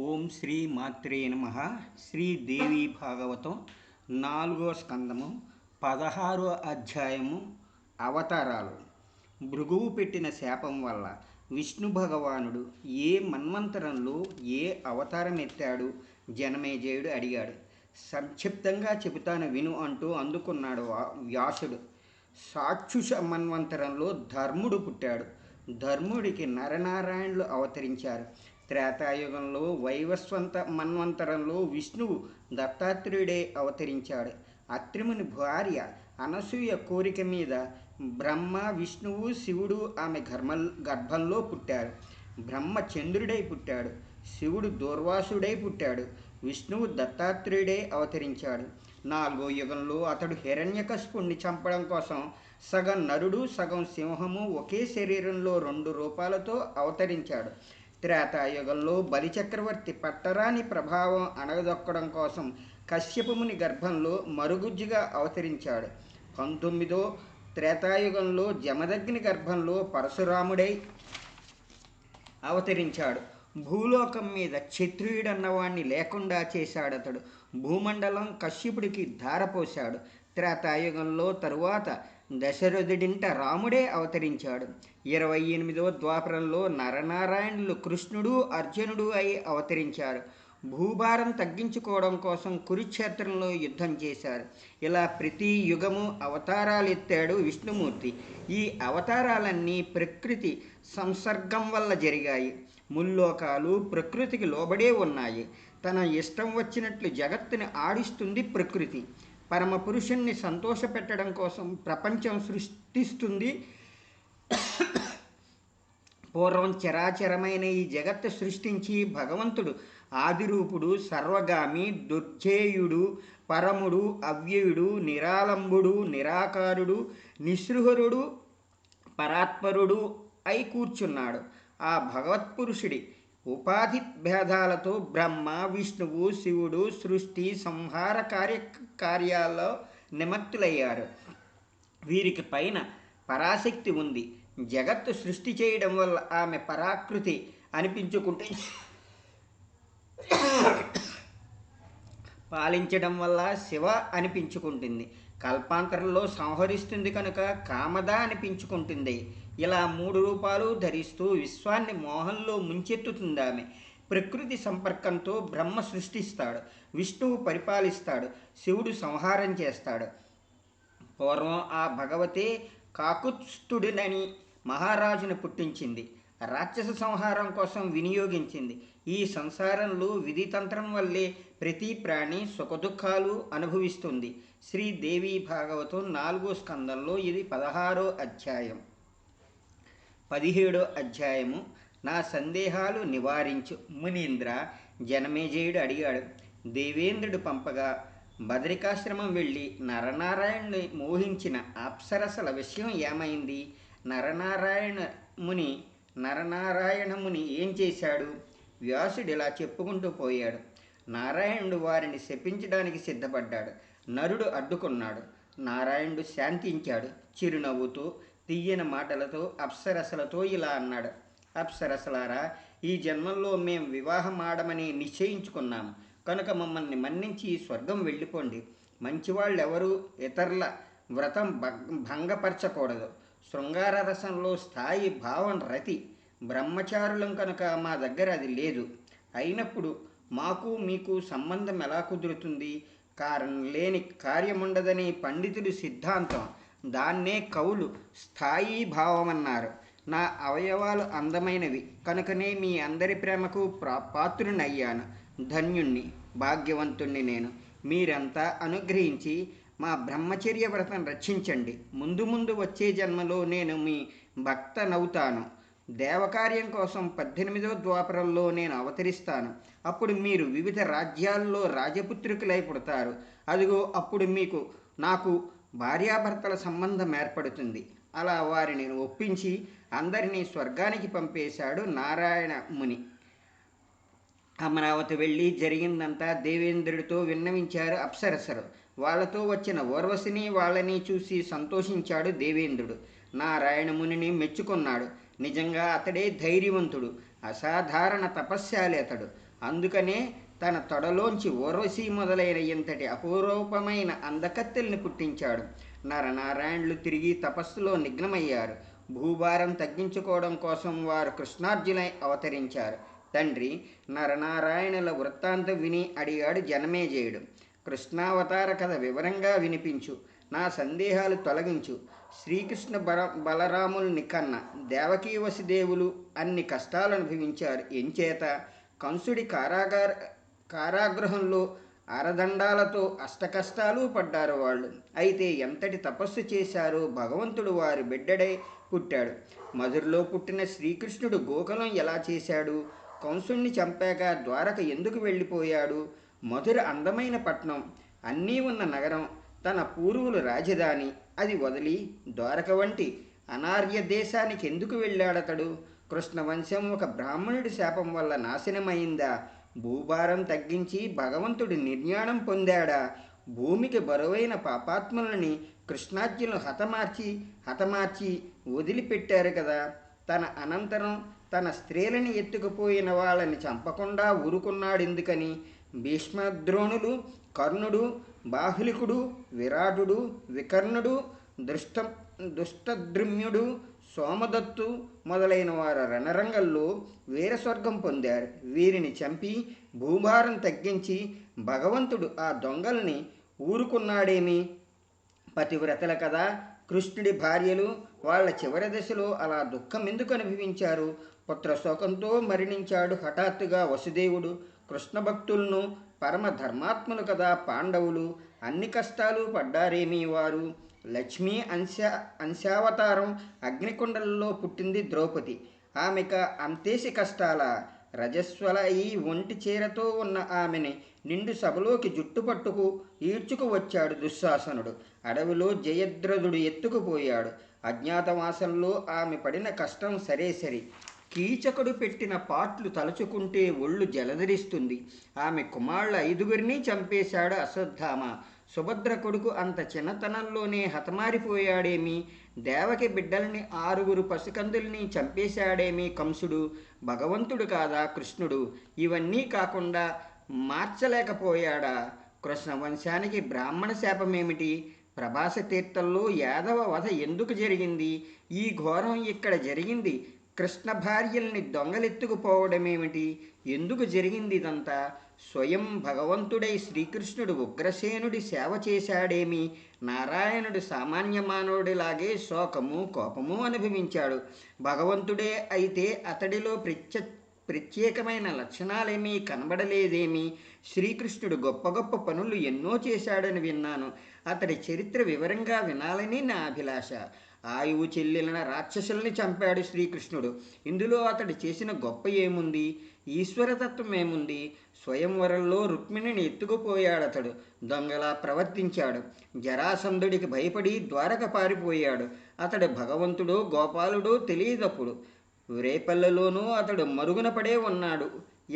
ఓం శ్రీ మాత్రే నమః. శ్రీదేవి భాగవతం 4వ స్కందము 16వ అధ్యాయము. అవతారాలు. భృగువు పెట్టిన శాపం వల్ల విష్ణు భగవానుడు ఏ మన్వంతరంలో ఏ అవతారం ఎత్తాడు జనమేజయుడు అడిగాడు. సంక్షిప్తంగా చెబుతాను విను అంటూ అందుకున్నాడు వ్యాసుడు. సాక్షుష మన్వంతరంలో ధర్ముడు పుట్టాడు. ధర్ముడికి నరనారాయణులు అవతరించారు. త్రేతాయుగంలో వైవస్వంత మన్వంతరంలో విష్ణువు దత్తాత్రేయుడే అవతరించాడు. అత్రిముని భార్య అనసూయ కోరిక మీద బ్రహ్మ, విష్ణువు, శివుడు ఆమె గర్భంలో పుట్టారు. బ్రహ్మ చంద్రుడై పుట్టాడు. శివుడు దూర్వాసుడై పుట్టాడు. విష్ణువు దత్తాత్రేయుడే అవతరించాడు. 4వ యుగంలో అతడు హిరణ్యకశిపుణ్ణి చంపడం కోసం సగం నరుడు సగం సింహము ఒకే శరీరంలో 2 రూపాలతో అవతరించాడు. త్రేతాయుగంలో బలిచక్రవర్తి పట్టరాని ప్రభావం అణగదొక్కడం కోసం కశ్యపముని గర్భంలో మరుగుజ్జుగా అవతరించాడు. 19వ త్రేతాయుగంలో జమదగ్ని గర్భంలో పరశురాముడై అవతరించాడు. భూలోకం మీద క్షత్రియుడన్నవాణ్ణి లేకుండా చేశాడతడు. భూమండలం కశ్యపుడికి ధారపోశాడు. త్రేతాయుగంలో తరువాత దశరథుడింట రాముడే అవతరించాడు. 28వ ద్వాపరంలో నరనారాయణులు కృష్ణుడు, అర్జునుడు అయి అవతరించారు. భూభారం తగ్గించుకోవడం కోసం కురుక్షేత్రంలో యుద్ధం చేశారు. ఇలా ప్రతి యుగము అవతారాలు ఎత్తాడు విష్ణుమూర్తి. ఈ అవతారాలన్నీ ప్రకృతి సంసర్గం వల్ల జరిగాయి. ముల్లోకాలు ప్రకృతికి లోబడే ఉన్నాయి. తన ఇష్టం వచ్చినట్లు జగత్తుని ఆడిస్తుంది ప్రకృతి. పరమ పురుషుణ్ణి సంతోషపెట్టడం కోసం ప్రపంచం సృష్టిస్తుంది. పూర్వం చరాచరమైన ఈ జగత్తు సృష్టించి భగవంతుడు ఆదిరూపుడు, సర్వగామి, దుర్జేయుడు, పరముడు, అవ్యయుడు, నిరాలంబుడు, నిరాకారుడు, నిస్పృహరుడు, పరాత్పరుడు అయి కూర్చున్నాడు. ఆ భగవత్పురుషుడి ఉపాధి భేదాలతో బ్రహ్మ, విష్ణువు, శివుడు సృష్టి సంహార కార్యాల్లో నిమగ్నులయ్యారు. వీరికి పైన పరాశక్తి ఉంది. జగత్తు సృష్టి చేయడం వల్ల ఆమె పరాకృతి అనిపించుకుంటుంది. పాలించడం వల్ల శివ అనిపించుకుంటుంది. కల్పాంతరంలో సంహరిస్తుంది కనుక కామద అనిపించుకుంటుంది. ఇలా 3 రూపాలు ధరిస్తూ విశ్వాన్ని మోహంలో ముంచెత్తుతుంది ఆమె. ప్రకృతి సంపర్కంతో బ్రహ్మ సృష్టిస్తాడు, విష్ణువు పరిపాలిస్తాడు, శివుడు సంహారం చేస్తాడు. పూర్వం ఆ భగవతే కాకుత్స్థుడినని మహారాజును పుట్టించింది. రాక్షస సంహారం కోసం వినియోగించింది. ఈ సంసారంలో విధితంత్రం వల్లే ప్రతి ప్రాణి సుఖదుఖాలు అనుభవిస్తుంది. శ్రీదేవి భాగవతం 4వ స్కందంలో ఇది 16వ అధ్యాయం. 17వ అధ్యాయము. నా సందేహాలు నివారించు మునీంద్ర. జనమేజయుడు అడిగాడు. దేవేంద్రుడు పంపగా బదరికాశ్రమం వెళ్ళి నరనారాయణుని మోహించిన అప్సరసల విషయం ఏమైంది? నరనారాయణ ముని ఏం చేశాడు? వ్యాసుడు ఇలా చెప్పుకుంటూ పోయాడు. నారాయణుడు వారిని శపించడానికి సిద్ధపడ్డాడు. నరుడు అడ్డుకున్నాడు. నారాయణుడు శాంతించాడు. చిరునవ్వుతో తీయని మాటలతో అప్సరసలతో ఇలా అన్నాడు. అప్సరసలారా, ఈ జన్మంలో మేము వివాహం ఆడమని నిశ్చయించుకున్నాము కనుక మమ్మల్ని మన్నించి స్వర్గం వెళ్ళిపోండి. మంచివాళ్ళెవరూ ఇతరుల వ్రతం భంగపరచకూడదు. శృంగార రసంలో స్థాయి భావం రతి. బ్రహ్మచారులం కనుక మా దగ్గర అది లేదు. అయినప్పుడు మాకు మీకు సంబంధం ఎలా కుదురుతుంది? కారణం లేని కార్యముండదని పండితుడి సిద్ధాంతం. దాన్నే కవులు స్థాయి భావమన్నారు. నా అవయవాలు అందమైనవి కనుకనే మీ అందరి ప్రేమకు పాత్రునయ్యాను. ధన్యుణ్ణి, భాగ్యవంతుణ్ణి నేను. మీరంతా అనుగ్రహించి మా బ్రహ్మచర్య వ్రతం రక్షించండి. ముందు ముందు వచ్చే జన్మలో నేను మీ భక్తనవుతాను. దేవకార్యం కోసం 18వ ద్వాపరంలో నేను అవతరిస్తాను. అప్పుడు మీరు వివిధ రాజ్యాల్లో రాజపుత్రికులై పుడతారు. అదిగో అప్పుడు నాకు భార్యాభర్తల సంబంధం ఏర్పడుతుంది. అలా వారిని ఒప్పించి అందరినీ స్వర్గానికి పంపేశాడు నారాయణ ముని. అమరావతి వెళ్ళి జరిగిందంతా దేవేంద్రుడితో విన్నవించారు అప్సరసలు. వాళ్ళతో వచ్చిన ఊర్వశిని వాళ్ళని చూసి సంతోషించాడు దేవేంద్రుడు. నారాయణ మునిని మెచ్చుకున్నాడు. నిజంగా అతడే ధైర్యవంతుడు, అసాధారణ తపస్శాలి అతడు. అందుకనే తన తొడలోంచి ఊర్వశి మొదలైన ఇంతటి అపూర్వమైన అందకత్తెల్ని పుట్టించాడు. నరనారాయణులు తిరిగి తపస్సులో నిఘ్నమయ్యారు. భూభారం తగ్గించుకోవడం కోసం వారు కృష్ణార్జునై అవతరించారు. తండ్రి నరనారాయణుల వృత్తాంతం విని అడిగాడు జనమేజయుడు. కృష్ణావతార కథ వివరంగా వినిపించు, నా సందేహాలు తొలగించు. శ్రీకృష్ణ బలరాముల్ని కన్న దేవకీ వసుదేవులు అన్ని కష్టాలు అనుభవించారు. ఎంచేత కంసుడి కారాగృహంలో అరదండాలతో అష్టకష్టాలు పడ్డారు వాళ్ళు. అయితే ఎంతటి తపస్సు చేశారో భగవంతుడు వారి బిడ్డడై పుట్టాడు. మధురలో పుట్టిన శ్రీకృష్ణుడు గోకులం ఎలా చేశాడు? కంసుణ్ణి చంపాక ద్వారక ఎందుకు వెళ్ళిపోయాడు? మధుర అందమైన పట్నం, అన్నీ ఉన్న నగరం, తన పూర్వుల రాజధాని. అది వదిలి ద్వారక వంటి అనార్య దేశానికి ఎందుకు వెళ్ళాడతడు? కృష్ణవంశం ఒక బ్రాహ్మణుడి శాపం వల్ల నాశనమైందా? భూభారం తగ్గించి భగవంతుడి నిర్యాణం పొందాడా? భూమికి బరువైన పాపాత్ములని కృష్ణార్జునులు హతమార్చి వదిలిపెట్టారు కదా. తన అనంతరం తన స్త్రీలని ఎత్తుకుపోయిన వాళ్ళని చంపకుండా ఊరుకున్నాడెందుకని? భీష్మద్రోణులు, కర్ణుడు, బాహులికుడు, విరాటుడు, వికర్ణుడు, దుష్టద్రుమ్యుడు, సోమదత్తు మొదలైన వారు రణరంగంలో వీరస్వర్గం పొందారు. వీరిని చంపి భూభారం తగ్గించి భగవంతుడు ఆ దొంగల్ని ఊరుకున్నాడేమి? పతివ్రతల కదా కృష్ణుడి భార్యలు. వాళ్ళ చివరి దశలో అలా దుఃఖం ఎందుకు అనుభవించారు? పుత్రశోకంతో మరణించాడు హఠాత్తుగా వసుదేవుడు. కృష్ణ భక్తులను పరమ ధర్మాత్ములు కదా పాండవులు. అన్ని కష్టాలు పడ్డారేమీ వారు? లక్ష్మీ అంశావతారం అగ్నికుండలలో పుట్టింది ద్రౌపది. ఆమెక అంతేసి కష్టాల? రజస్వల ఈ ఒంటి చీరతో ఉన్న ఆమెని నిండు సభలోకి జుట్టుపట్టుకు ఈడ్చుకు వచ్చాడు దుశ్శాసనుడు. అడవిలో జయద్రథుడు ఎత్తుకుపోయాడు. అజ్ఞాతవాసంలో ఆమె పడిన కష్టం సరే. కీచకుడు పెట్టిన పాట్లు తలుచుకుంటే ఒళ్ళు జలధరిస్తుంది. ఆమె కుమారుల 5గురిని చంపేశాడు అశ్వత్థామ. సుభద్ర కొడుకు అంత చిన్నతనంలోనే హతమారిపోయాడేమి? దేవకి బిడ్డల్ని 6 పసికందుల్ని చంపేశాడేమి కంసుడు? భగవంతుడు కాదా కృష్ణుడు? ఇవన్నీ కాకుండా మార్చలేకపోయాడా? కృష్ణ వంశానికి బ్రాహ్మణ శాపమేమిటి? ప్రభాస తీర్థంలో యాదవ వధ ఎందుకు జరిగింది? ఈ ఘోరం ఇక్కడ జరిగింది. కృష్ణ భార్యల్ని దొంగలెత్తుకుపోవడమేమిటి? ఎందుకు జరిగింది ఇదంతా? స్వయం భగవంతుడై శ్రీకృష్ణుడు ఉగ్రసేనుడి సేవ చేశాడేమి? నారాయణుడు సామాన్య మానవుడిలాగే శోకము కోపము అనుభవించాడు. భగవంతుడే అయితే అతడిలో ప్రత్యేకమైన లక్షణాలేమీ కనబడలేదేమి? శ్రీకృష్ణుడు గొప్ప గొప్ప పనులు ఎన్నో చేశాడని విన్నాను. అతడి చరిత్ర వివరంగా వినాలని నా అభిలాష. ఆయువు చెల్లిన రాక్షసుల్ని చంపాడు శ్రీకృష్ణుడు. ఇందులో అతడు చేసిన గొప్ప ఏముంది? ఈశ్వరతత్వం ఏముంది? స్వయంవరంలో రుక్మిణిని ఎత్తుకుపోయాడతడు. దొంగలా ప్రవర్తించాడు. జరాసంధుడికి భయపడి ద్వారక పారిపోయాడు. అతడు భగవంతుడో గోపాలుడో తెలియదప్పుడు. రేపల్లెలోనూ అతడు మరుగున పడే ఉన్నాడు.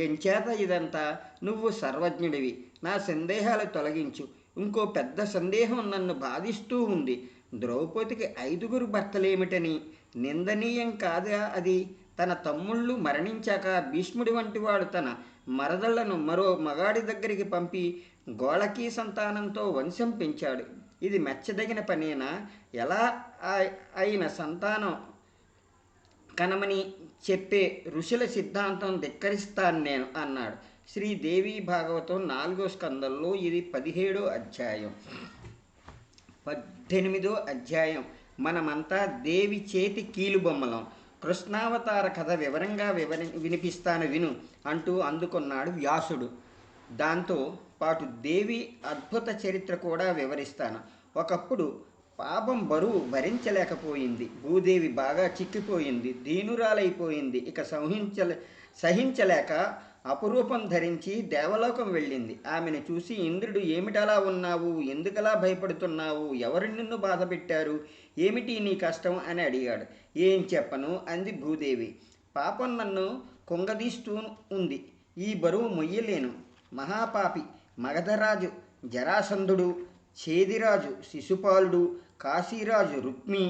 ఎంచేత ఇదంతా? నువ్వు సర్వజ్ఞుడివి, నా సందేహాలు తొలగించు. ఇంకో పెద్ద సందేహం నన్ను బాధిస్తూ ఉంది. ద్రౌపదికి 5గురు భర్తలేమిటని? నిందనీయం కాదా అది? తన తమ్ముళ్ళు మరణించాక భీష్ముడి వంటి వాడు తన మరదళ్లను మరో మగాడి దగ్గరికి పంపి గోళకీ సంతానంతో వంశం పెంచాడు. ఇది మెచ్చదగిన పనేనా? ఎలా అయిన సంతానం కనమని చెప్పే ఋషుల సిద్ధాంతం ధిక్కరిస్తాను నేను అన్నాడు. శ్రీదేవి భాగవతం 4వ స్కందంలో ఇది 17వ అధ్యాయం. 18వ అధ్యాయం. మనమంతా దేవి చేతి కీలుబొమ్మలం. కృష్ణావతార కథ వివరంగా వినిపిస్తాను విను అంటూ అందుకున్నాడు వ్యాసుడు. దాంతో పాటు దేవి అద్భుత చరిత్ర కూడా వివరిస్తాను. ఒకప్పుడు పాపం బరువు భరించలేకపోయింది. భూదేవి బాగా చిక్కిపోయింది, దీనురాలైపోయింది. ఇక సహించలేక అపురూపం ధరించి దేవలోకం వెళ్ళింది. ఆమెను చూసి ఇంద్రుడు, ఏమిటలా ఉన్నావు? ఎందుకలా భయపడుతున్నావు? ఎవరు నిన్ను బాధ పెట్టారు? ఏమిటి నీ కష్టం అని అడిగాడు. ఏం చెప్పను అంది భూదేవి. పాపం నన్ను కుంగదీస్తూ ఉంది. ఈ బరువు మొయ్యలేను. మహాపాపి మగధరాజు జరాసంధుడు, ఛేదిరాజు శిశుపాలుడు, కాశీరాజు రుక్మి,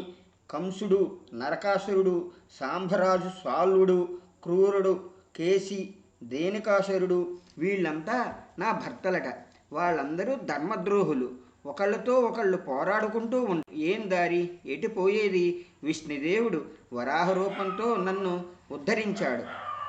కంసుడు, నరకాసురుడు, సాంబరాజు సాల్వుడు, క్రూరుడు కేసి, దేనికాసురుడు, వీళ్ళంతా నా భర్తలట. వాళ్ళందరూ ధర్మద్రోహులు. ఒకళ్ళతో ఒకళ్ళు పోరాడుకుంటూ ఏం దారి, ఎటు పోయేది? విష్ణుదేవుడు వరాహ రూపంతో నన్ను ఉద్ధరించాడు.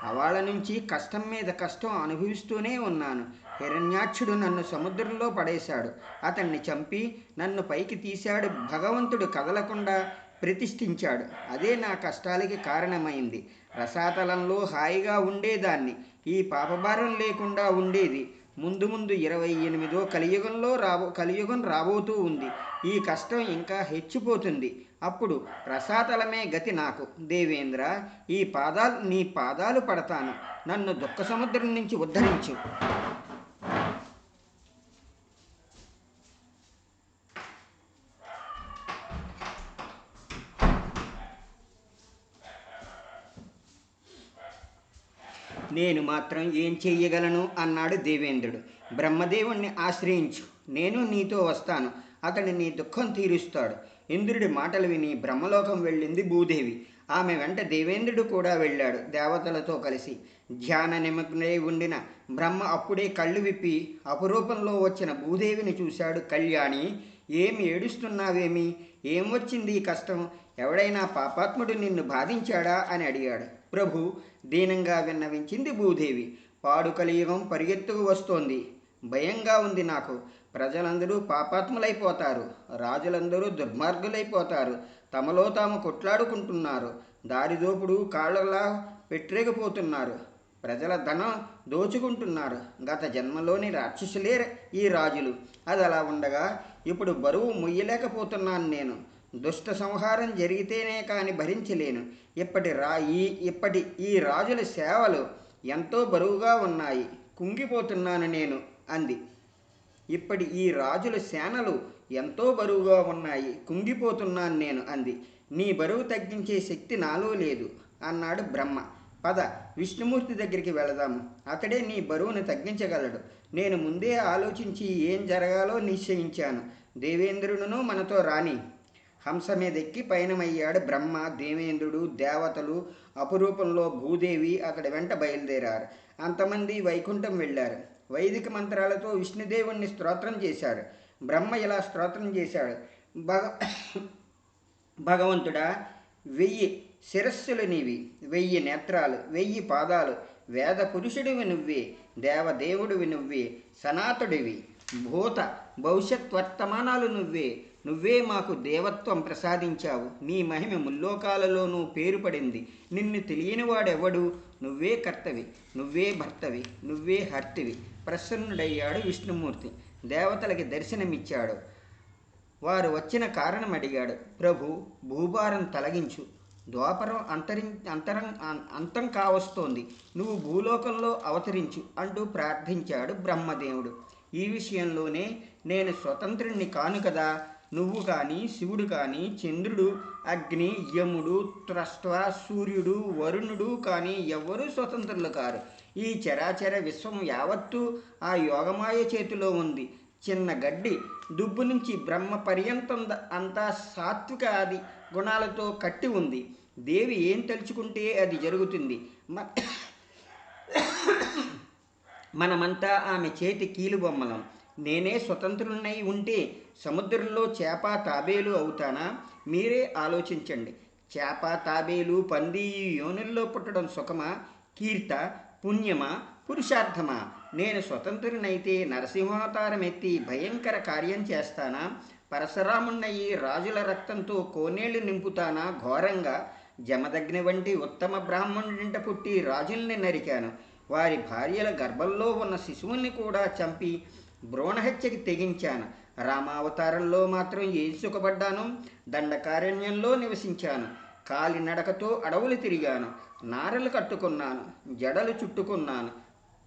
అవాళ్ళ నుంచి కష్టం మీద కష్టం అనుభవిస్తూనే ఉన్నాను. హిరణ్యాక్షుడు నన్ను సముద్రంలో పడేశాడు. అతన్ని చంపి నన్ను పైకి తీశాడు. భగవంతుడు కదలకుండా ప్రతిష్ఠించాడు. అదే నా కష్టాలకి కారణమైంది. రసాతలంలో హాయిగా ఉండేదాన్ని. ఈ పాపభారం లేకుండా ఉండేది. ముందు ముందు 28వ కలియుగం రాబోతూ ఉంది. ఈ కష్టం ఇంకా హెచ్చిపోతుంది. అప్పుడు రసాతలమే గతి నాకు. దేవేంద్ర, నీ పాదాలు పడతాను. నన్ను దుఃఖ సముద్రం నుంచి ఉద్ధరించు. నేను మాత్రం ఏం చెయ్యగలను అన్నాడు దేవేంద్రుడు. బ్రహ్మదేవుణ్ణి ఆశ్రయించు, నేను నీతో వస్తాను. అతడు నీ దుఃఖం తీరుస్తాడు. ఇంద్రుడి మాటలు విని బ్రహ్మలోకం వెళ్ళింది భూదేవి. ఆమె వెంట దేవేంద్రుడు కూడా వెళ్ళాడు దేవతలతో కలిసి. ధ్యాన నిమగ్నై ఉండిన బ్రహ్మ అప్పుడే కళ్ళు విప్పి అపురూపంలో వచ్చిన భూదేవిని చూశాడు. కళ్యాణి, ఏమి ఏడుస్తున్నావేమి? ఏం వచ్చింది ఈ కష్టం? ఎవడైనా పాపాత్ముడు నిన్ను బాధించాడా అని అడిగాడు. ప్రభు, దీనంగా విన్నవించింది భూదేవి. పాడు కలియుగం పరిగెత్తుకు వస్తోంది. భయంగా ఉంది నాకు. ప్రజలందరూ పాపాత్ములైపోతారు. రాజులందరూ దుర్మార్గులైపోతారు. తమలో తాము కొట్లాడుకుంటున్నారు. దారిదోపుడు కాళ్ళలా పెట్టరేగిపోతున్నారు. ప్రజల ధనం దోచుకుంటున్నారు. గత జన్మలోని రాక్షసులే ఈ రాజులు. అది అలా ఉండగా ఇప్పుడు బరువు మొయ్యలేకపోతున్నాను నేను. దుష్ట సంహారం జరిగితేనే కాని భరించలేను. ఇప్పటి ఈ రాజుల సేవలు ఎంతో బరువుగా ఉన్నాయి. కుంగిపోతున్నాను నేను అంది. ఇప్పటి ఈ రాజుల సేనలు ఎంతో బరువుగా ఉన్నాయి. కుంగిపోతున్నాను నేను అంది. నీ బరువు తగ్గించే శక్తి నాలో లేదు అన్నాడు బ్రహ్మ. పద, విష్ణుమూర్తి దగ్గరికి వెళదాము. అతడే నీ బరువును తగ్గించగలడు. నేను ముందే ఆలోచించి ఏం జరగాలో నిశ్చయించాను. దేవేంద్రుడును మనతో రాని. హంస మీదెక్కి పయనమయ్యాడు బ్రహ్మ, దేవేంద్రుడు, దేవతలు, అపురూపంలో భూదేవి అతడి వెంట బయలుదేరారు. అంతమంది వైకుంఠం వెళ్ళారు. వైదిక మంత్రాలతో విష్ణుదేవుణ్ణి స్తోత్రం చేశారు. బ్రహ్మ ఇలా స్తోత్రం చేశాడు. భగవంతుడా, 1000 శిరస్సులు నీవి, 1000 నేత్రాలు, 1000 పాదాలు. వేద పురుషుడివి నువ్వే, దేవదేవుడివి నువ్వే, సనాతుడివి. భూత భవిష్యత్ వర్తమానాలు నువ్వే మాకు దేవత్వం ప్రసాదించావు. నీ మహిమ ముల్లోకాలలోనూ పేరు పడింది. నిన్ను తెలియనివాడెవడు? నువ్వే కర్తవి, నువ్వే భర్తవి, నువ్వే హర్తివి. ప్రసన్నుడయ్యాడు విష్ణుమూర్తి. దేవతలకి దర్శనమిచ్చాడు. వారు వచ్చిన కారణం అడిగాడు. ప్రభు, భూభారం తొలగించు. ద్వాపరం అంతం కావస్తోంది. నువ్వు భూలోకంలో అవతరించు అంటూ ప్రార్థించాడు బ్రహ్మదేవుడు. ఈ విషయంలోనే నేను స్వతంత్రుణ్ణి కాను కదా. నువ్వు కానీ, శివుడు కానీ, చంద్రుడు, అగ్ని, యముడు, త్రష్ట, సూర్యుడు, వరుణుడు కానీ ఎవ్వరూ స్వతంత్రులు కారు. ఈ చరాచర విశ్వం యావత్తూ ఆ యోగమాయ చేతిలో ఉంది. చిన్న గడ్డి దుబ్బు నుంచి బ్రహ్మ పర్యంతం అంతా సాత్విక ఆది గుణాలతో కట్టి ఉంది. దేవి ఏం తలుచుకుంటే అది జరుగుతుంది. మనమంతా ఆమె చేతి కీలుబొమ్మలం. నేనే స్వతంత్రునై ఉంటే సముద్రంలో చేప తాబేలు అవుతానా? మీరే ఆలోచించండి. చేప, తాబేలు, పంది ఈ యోనుల్లో పుట్టడం సుఖమా, కీర్త, పుణ్యమా, పురుషార్థమా? నేను స్వతంత్రునైతే నరసింహావతారం ఎత్తి భయంకర కార్యం చేస్తానా? పరశురామున్నయి రాజుల రక్తంతో కోనేళ్లు నింపుతానా ఘోరంగా? జమదగ్ని వంటి ఉత్తమ బ్రాహ్మణుడింట పుట్టి రాజుల్ని నరికాను. వారి భార్యల గర్భంలో ఉన్న శిశువుల్ని కూడా చంపి భ్రూణహత్యకి తెగించాను. రామావతారంలో మాత్రం ఏం సుఖపడ్డాను? దండకారణ్యంలో నివసించాను. కాలినడకతో అడవులు తిరిగాను. నారలు కట్టుకున్నాను, జడలు చుట్టుకున్నాను.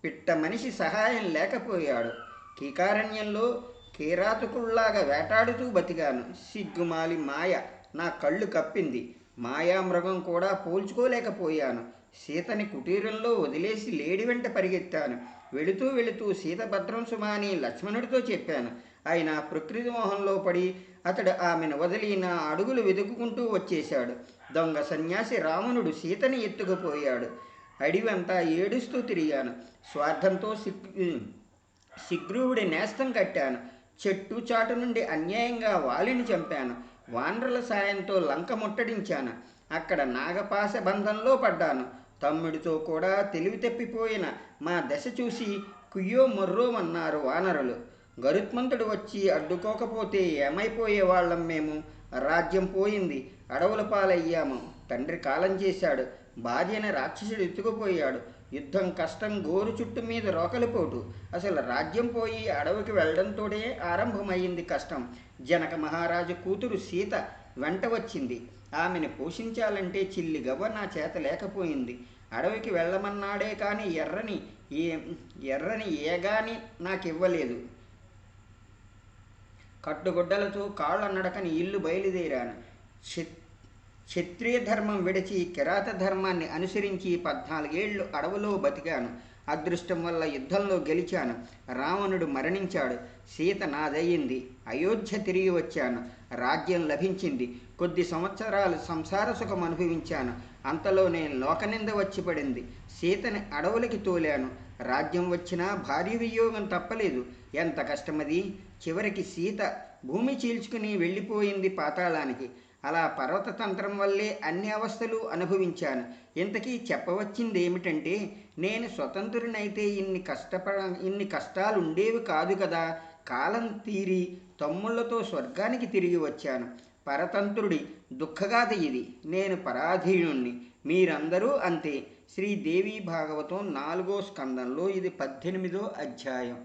పిట్ట మనిషి సహాయం లేకపోయాడు. కీకారణ్యంలో కీరాతకుల్లాగా వేటాడుతూ బతికాను. సిగ్గుమాలి మాయ నా కళ్ళు కప్పింది. మాయామృగం కూడా పోల్చుకోలేకపోయాను. సీతని కుటీరంలో వదిలేసి లేడి వెంట పరిగెత్తాను. వెళుతూ సీత భద్రం సుమా అని లక్ష్మణుడితో చెప్పాను. అయినా ప్రకృతి మోహంలో పడి అతడు ఆమెను వదిలి నా అడుగులు వెతుక్కుంటూ వచ్చేశాడు. దొంగ సన్యాసి రావణుడు సీతని ఎత్తుకుపోయాడు. అడివంతా ఏడుస్తూ తిరిగాను. స్వార్థంతో శిగ్రీవుడి నేస్తం కట్టాను. చెట్టు చాటు నుండి అన్యాయంగా వాలిని చంపాను. వానరుల సాయంతో లంక ముట్టడించాను. అక్కడ నాగపాశ బంధంలో పడ్డాను. తమ్ముడితో కూడా తెలివి తప్పిపోయిన మా దశ చూసి కుయ్యో మొర్రోమన్నారు వానరులు. గరుత్మంతుడు వచ్చి అడ్డుకోకపోతే ఏమైపోయేవాళ్ళం మేము? రాజ్యం పోయింది, అడవుల పాలయ్యాము. తండ్రి కాలం చేశాడు, భార్యని రాక్షసుడు ఎత్తుకుపోయాడు. యుద్ధం కష్టం, గోరు చుట్టు మీద రోకలిపోటు. అసలు రాజ్యం పోయి అడవికి వెళ్ళడంతోనే ఆరంభమైంది కష్టం. జనక మహారాజు కూతురు సీత వెంట వచ్చింది. ఆమెను పోషించాలంటే చిల్లి గవ్వ నా చేత లేకపోయింది. అడవికి వెళ్ళమన్నాడే కానీ ఎర్రని ఏగాని నాకివ్వలేదు. కట్టుగుడ్డలతో కాళ్ళ నడకని ఇల్లు బయలుదేరాను. క్షత్రియ ధర్మం విడిచి కిరాత ధర్మాన్ని అనుసరించి 14 ఏళ్ళు అడవులో బతికాను. అదృష్టం వల్ల యుద్ధంలో గెలిచాను. రావణుడు మరణించాడు. సీత నాదయ్యింది. అయోధ్య తిరిగి వచ్చాను. రాజ్యం లభించింది. కొద్ది సంవత్సరాలు సంసార సుఖం అనుభవించాను. అంతలోనే లోకనింద వచ్చి పడింది. సీతని అడవులకి తోలాను. రాజ్యం వచ్చినా భార్య వియోగం తప్పలేదు. ఎంత కష్టమది. చివరికి సీత భూమి చీల్చుకుని వెళ్ళిపోయింది పాతాళానికి. అలా పర్వతతంత్రం వల్లే అన్ని అవస్థలు అనుభవించాను. ఇంతకీ చెప్పవచ్చింది ఏమిటంటే, నేను స్వతంత్రునైతే ఇన్ని కష్టాలు ఉండేవి కాదు కదా. కాలం తీరి తమ్ముళ్లతో స్వర్గానికి తిరిగి వచ్చాను. పరతంత్రుడి దుఃఖగాథ ఇది. నేను పరాధీనుణ్ణి. మీరందరూ అంతే. శ్రీదేవి భాగవతం 4వ స్కందంలో ఇది 18వ అధ్యాయం.